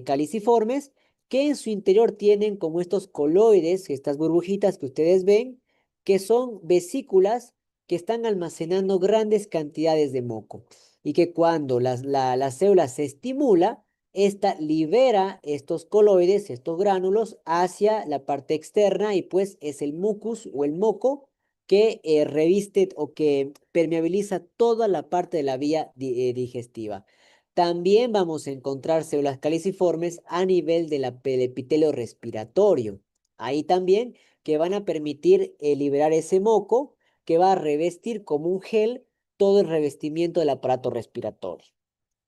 S1: caliciformes que en su interior tienen como estos coloides, estas burbujitas que ustedes ven, que son vesículas que están almacenando grandes cantidades de moco y que cuando la célula se estimula, esta libera estos coloides, estos gránulos, hacia la parte externa y pues es el mucus o el moco que reviste o que permeabiliza toda la parte de la vía digestiva. También vamos a encontrar células caliciformes a nivel del epitelio respiratorio. Ahí también que van a permitir liberar ese moco que va a revestir como un gel todo el revestimiento del aparato respiratorio.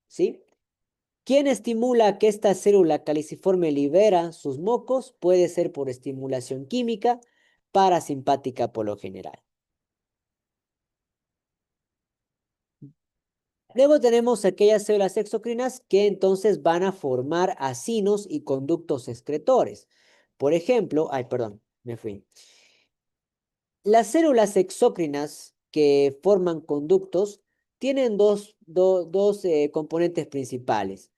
S1: ¿Sí? ¿Quién estimula que esta célula caliciforme libera sus mocos? Puede ser por estimulación química parasimpática por lo general. Luego tenemos aquellas células exocrinas que entonces van a formar acinos y conductos excretores. Por ejemplo, ay, perdón, me fui. Las células exócrinas que forman conductos tienen dos componentes principales: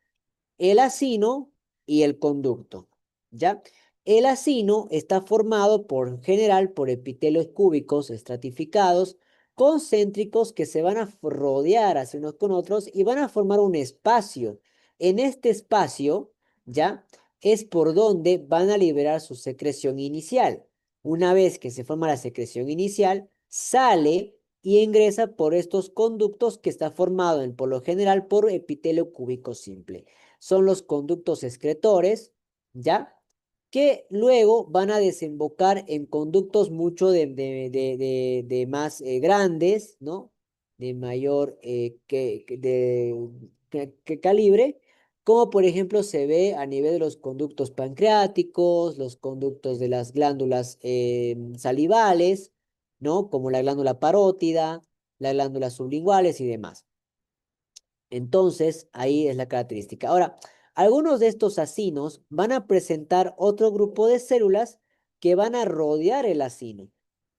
S1: el acino y el conducto, ¿ya? El acino está formado por general por epitelios cúbicos estratificados, concéntricos que se van a rodear así unos con otros y van a formar un espacio. En este espacio, ¿ya? Es por donde van a liberar su secreción inicial. Una vez que se forma la secreción inicial, sale y ingresa por estos conductos que está formado por lo general por epitelio cúbico simple. Son los conductos excretores, ¿ya? Que luego van a desembocar en conductos mucho de más grandes, ¿no? De mayor que calibre, como por ejemplo se ve a nivel de los conductos pancreáticos, los conductos de las glándulas salivales, ¿no? Como la glándula parótida, las glándulas sublinguales y demás. Entonces, ahí es la característica. Ahora, algunos de estos acinos van a presentar otro grupo de células que van a rodear el acino.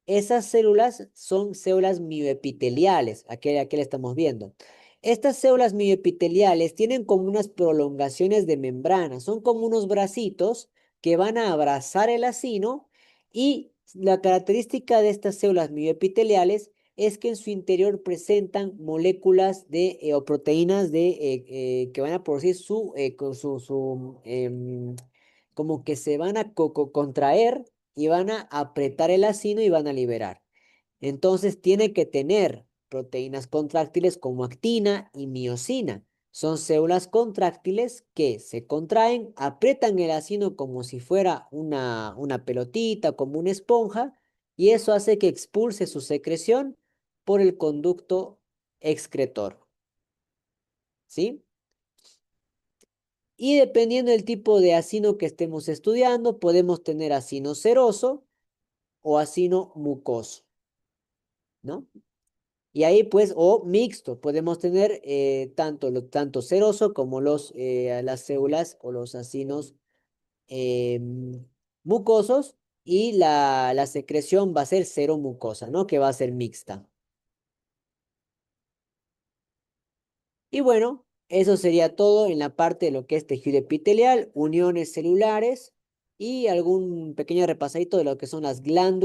S1: Esas células son células mioepiteliales, aquí la estamos viendo. Estas células mioepiteliales tienen como unas prolongaciones de membrana, son como unos bracitos que van a abrazar el acino y la característica de estas células mioepiteliales es que en su interior presentan moléculas o proteínas que van a producir como que se van a contraer y van a apretar el acino y van a liberar. Entonces tiene que tener proteínas contráctiles como actina y miosina. Son células contráctiles que se contraen, aprietan el acino como si fuera una pelotita, como una esponja, y eso hace que expulse su secreción por el conducto excretor. ¿Sí? Y dependiendo del tipo de acino que estemos estudiando, podemos tener acino seroso o acino mucoso, ¿no? Y ahí pues, o mixto, podemos tener tanto seroso como las células o los acinos mucosos, y la secreción va a ser cero mucosa, ¿no? Que va a ser mixta. Y bueno, eso sería todo en la parte de lo que es tejido epitelial, uniones celulares y algún pequeño repasadito de lo que son las glándulas.